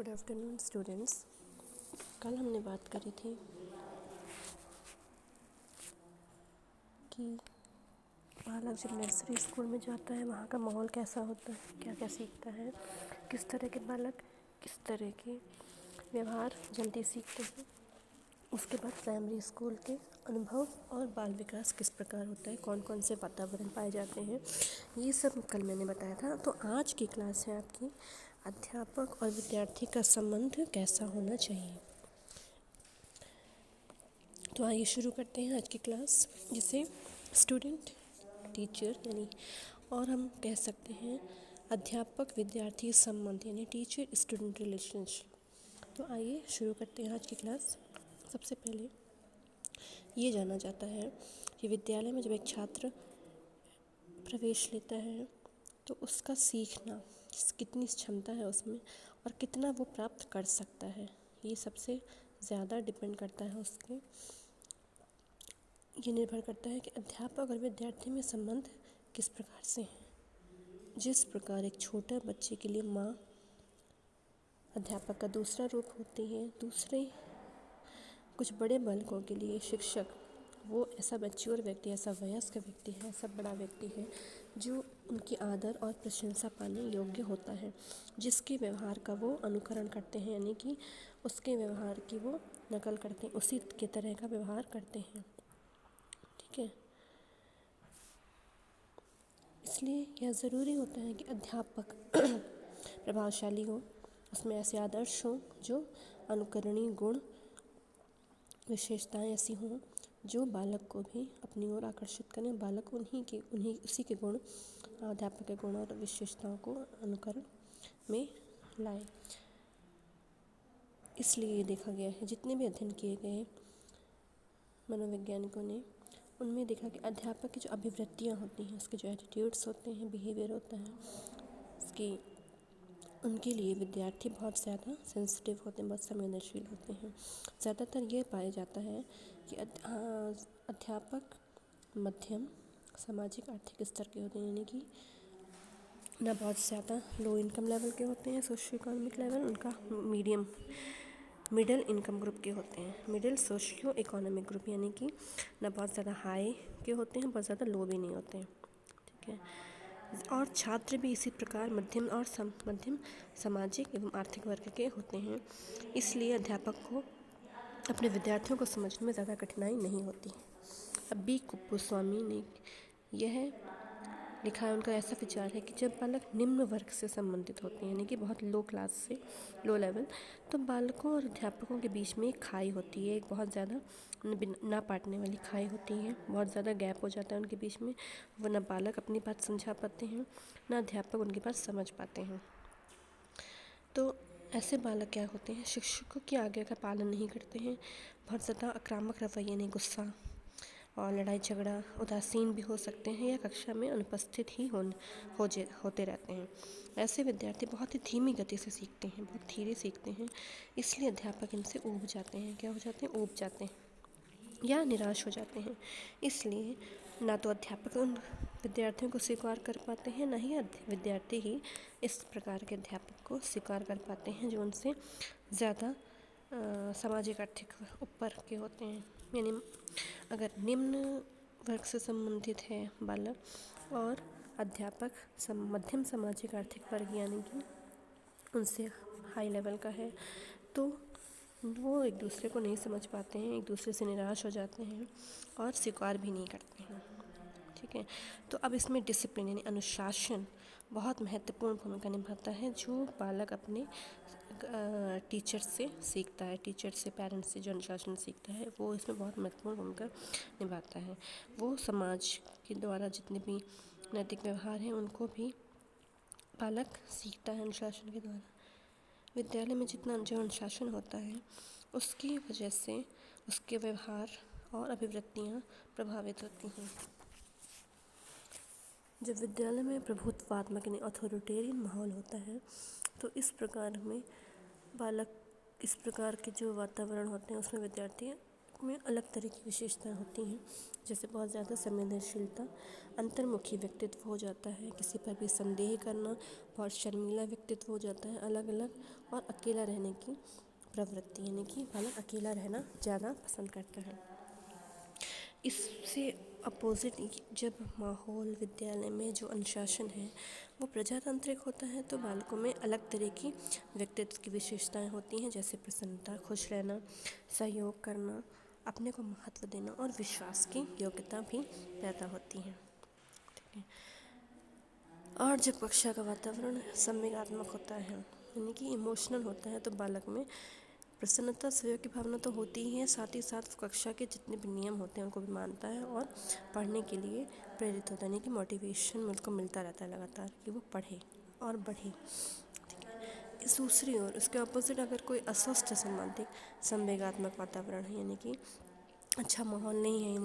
Good afternoon students. कल हमने बात करी थी कि बालक जब नर्सरी स्कूल में जाता है वहाँ का माहौल कैसा होता है, क्या क्या सीखता है, किस तरह के बालक किस तरह के व्यवहार जल्दी सीखते हैं। उसके बाद प्राइमरी स्कूल के अनुभव और बाल विकास किस प्रकार होता है, कौन कौन से वातावरण पाए जाते हैं, ये सब कल मैंने बताया था। तो आज की क्लास है आपकी अध्यापक और विद्यार्थी का संबंध कैसा होना चाहिए। तो आइए शुरू करते हैं आज की क्लास, जिसे स्टूडेंट टीचर यानी और हम कह सकते हैं अध्यापक विद्यार्थी संबंध यानी टीचर स्टूडेंट रिलेशनशिप। तो आइए शुरू करते हैं आज की क्लास। सबसे पहले ये जाना जाता है कि विद्यालय में जब एक छात्र प्रवेश लेता है तो उसका सीखना कितनी क्षमता है उसमें और कितना वो प्राप्त कर सकता है, ये सबसे ज़्यादा डिपेंड करता है उसके। ये निर्भर करता है कि अध्यापक और विद्यार्थी में संबंध किस प्रकार से है। जिस प्रकार एक छोटे बच्चे के लिए माँ अध्यापक का दूसरा रूप होती है, दूसरे कुछ बड़े बालकों के लिए शिक्षक वो ऐसा मैच्योर व्यक्ति, ऐसा वयस्क व्यक्ति है, ऐसा बड़ा व्यक्ति है जो उनकी आदर और प्रशंसा पाने योग्य होता है, जिसके व्यवहार का वो अनुकरण करते हैं, यानी कि उसके व्यवहार की वो नकल करते हैं, उसी के तरह का व्यवहार करते हैं। ठीक है, इसलिए यह ज़रूरी होता है कि अध्यापक प्रभावशाली हो, उसमें ऐसे आदर्श हों जो अनुकरणीय गुण विशेषताएं ऐसी हों जो बालक को भी अपनी ओर आकर्षित करें, बालक उन्हीं उसी के गुण, अध्यापक के गुण और विशेषताओं को अनुकरण में लाए। इसलिए ये देखा गया है, जितने भी अध्ययन किए गए मनोवैज्ञानिकों ने, उनमें देखा कि अध्यापक की जो अभिवृत्तियाँ होती हैं, उसके जो एटीट्यूड्स होते हैं, बिहेवियर होता है, उसकी उनके लिए विद्यार्थी बहुत ज़्यादा सेंसिटिव होते हैं, बहुत संवेदनशील होते हैं। ज़्यादातर ये पाया जाता है कि अध्यापक मध्यम सामाजिक आर्थिक स्तर के होते हैं, यानी कि ना बहुत ज़्यादा लो इनकम लेवल के होते हैं, सोशियो इकोनॉमिक लेवल उनका मीडियम मिडिल इनकम ग्रुप के होते हैं, मिडिल सोशियो इकोनॉमिक ग्रुप, यानी कि ना बहुत ज़्यादा हाई के होते हैं, बहुत ज़्यादा लो भी नहीं होते हैं। ठीक है, और छात्र भी इसी प्रकार मध्यम और मध्यम सामाजिक एवं आर्थिक वर्ग के होते हैं। इसलिए अध्यापक को अपने विद्यार्थियों को समझने में ज़्यादा कठिनाई नहीं होती। अब बी कुप्पूस्वामी ने यह लिखा है, उनका ऐसा विचार है कि जब बालक निम्न वर्ग से संबंधित होते हैं, यानी कि बहुत लो क्लास से, लो लेवल, तो बालकों और अध्यापकों के बीच में एक खाई होती है, एक बहुत ज़्यादा ना पाटने वाली खाई होती है, बहुत ज़्यादा गैप हो जाता है उनके बीच में। वो ना बालक अपनी बात समझा पाते हैं, ना अध्यापक उनकी बात समझ पाते हैं। तो ऐसे बालक क्या होते हैं, शिक्षकों की आज्ञा का पालन नहीं करते हैं, बहुत ज़्यादा आक्रामक रवैये नहीं, गुस्सा और लड़ाई झगड़ा, उदासीन भी हो सकते हैं या कक्षा में अनुपस्थित ही होते रहते हैं। ऐसे विद्यार्थी बहुत ही धीमी गति से सीखते हैं, बहुत धीरे सीखते हैं, इसलिए अध्यापक इनसे ऊब जाते हैं। क्या हो जाते हैं? ऊब जाते हैं या निराश हो जाते हैं। इसलिए ना तो अध्यापक उन विद्यार्थियों को स्वीकार कर पाते हैं, ना ही विद्यार्थी ही इस प्रकार के अध्यापक को स्वीकार कर पाते हैं जो उनसे ज़्यादा सामाजिक आर्थिक ऊपर के होते हैं। यानी अगर निम्न वर्ग से संबंधित है बालक और अध्यापक मध्यम सामाजिक आर्थिक वर्ग यानी कि उनसे हाई लेवल का है, तो वो एक दूसरे को नहीं समझ पाते हैं, एक दूसरे से निराश हो जाते हैं और स्वीकार भी नहीं करते हैं। ठीक है, तो अब इसमें डिसिप्लिन यानी अनुशासन बहुत महत्वपूर्ण भूमिका निभाता है, जो बालक अपने टीचर से सीखता है, टीचर से, पेरेंट्स से जो अनुशासन सीखता है वो इसमें बहुत महत्वपूर्ण भूमिका निभाता है। वो समाज के द्वारा जितने भी नैतिक व्यवहार हैं उनको भी बालक सीखता है अनुशासन के द्वारा। विद्यालय में जितना जो अनुशासन होता है उसकी वजह से उसके व्यवहार और अभिवृत्तियाँ प्रभावित होती हैं। जब विद्यालय में प्रभुत्वात्मक यानी अथॉरिटेरियन माहौल होता है तो इस प्रकार में बालक इस प्रकार के जो वातावरण होते हैं उसमें विद्यार्थी में अलग तरह की विशेषताएं होती हैं, जैसे बहुत ज़्यादा संवेदनशीलता, अंतर्मुखी व्यक्तित्व हो जाता है, किसी पर भी संदेह करना, बहुत शर्मीला व्यक्तित्व हो जाता है अलग अलग, और अकेला रहने की प्रवृत्ति, यानी कि बालक अकेला रहना ज़्यादा पसंद करता है। इससे अपोजिट जब माहौल विद्यालय में जो अनुशासन है वो प्रजातांत्रिक होता है, तो बालकों में अलग तरह की व्यक्तित्व की विशेषताएं होती हैं, जैसे प्रसन्नता, खुश रहना, सहयोग करना, अपने को महत्व देना और विश्वास की योग्यता भी पैदा होती है। ठीक है। और जब कक्षा का वातावरण संवेगात्मक होता है, यानी कि इमोशनल होता है, तो बालक में प्रसन्नता, सहयोग की भावना तो होती ही है, साथ ही साथ कक्षा के जितने भी नियम होते हैं उनको भी मानता है और पढ़ने के लिए प्रेरित होता है, यानी कि मोटिवेशन उनको मिलता रहता है लगातार कि वो पढ़े और बढ़े। इस दूसरी ओर उसके अपोजिट अगर कोई अस्वस्थ संबंधित संवेगात्मक वातावरण है, यानी कि अच्छा माहौल नहीं है,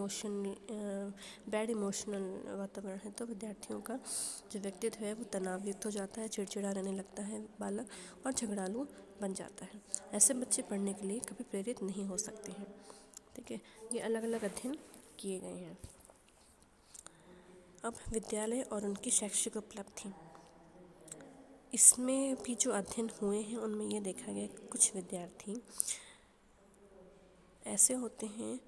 बैड इमोशनल वातावरण है, तो विद्यार्थियों का जो व्यक्तित्व है वो तनावयुक्त हो जाता है, चिड़चिड़ा रहने लगता है बालक और झगड़ालू बन जाता है। ऐसे बच्चे पढ़ने के लिए कभी प्रेरित नहीं हो सकते हैं। ठीक है, ये अलग अलग अध्ययन किए गए हैं। अब विद्यालय और उनकी शैक्षिक उपलब्धि, इसमें भी जो अध्ययन हुए हैं उनमें ये देखा गया कि कुछ विद्यार्थी ऐसे होते हैं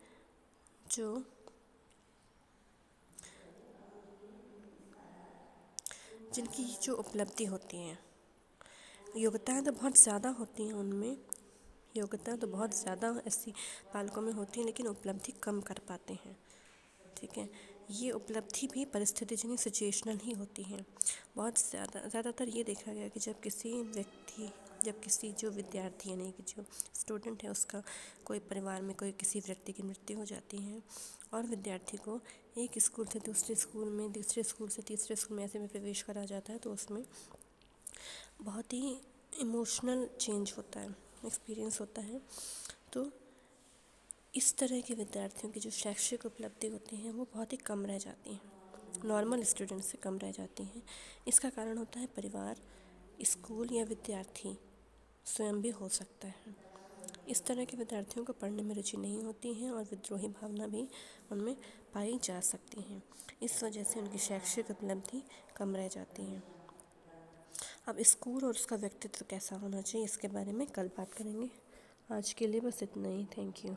जिनकी जो उपलब्धि होती है, योग्यताएं तो बहुत ज़्यादा होती हैं उनमें, योग्यता तो बहुत ज़्यादा ऐसी बालकों में होती है, लेकिन उपलब्धि कम कर पाते हैं। ठीक है, ये उपलब्धि भी परिस्थितिजन्य सिचुएशनल ही होती हैं। बहुत ज़्यादातर ये देखा गया कि जब किसी जो विद्यार्थी यानी कि जो स्टूडेंट है उसका कोई परिवार में कोई किसी व्यक्ति की मृत्यु हो जाती है और विद्यार्थी को एक स्कूल से दूसरे स्कूल में, दूसरे स्कूल से तीसरे स्कूल में ऐसे में प्रवेश करा जाता है, तो उसमें बहुत ही इमोशनल चेंज होता है, एक्सपीरियंस होता है। तो इस तरह के विद्यार्थियों की जो शैक्षिक उपलब्धि होती हैं वो बहुत ही कम रह जाती हैं, नॉर्मल स्टूडेंट से कम रह जाती हैं। इसका कारण होता है परिवार, स्कूल या विद्यार्थी स्वयं भी हो सकता है। इस तरह के विद्यार्थियों को पढ़ने में रुचि नहीं होती है और विद्रोही भावना भी उनमें पाई जा सकती है। इस वजह से उनकी शैक्षिक उपलब्धि कम रह जाती है। अब स्कूल और उसका व्यक्तित्व कैसा होना चाहिए इसके बारे में कल बात करेंगे। आज के लिए बस इतना ही। Thank you.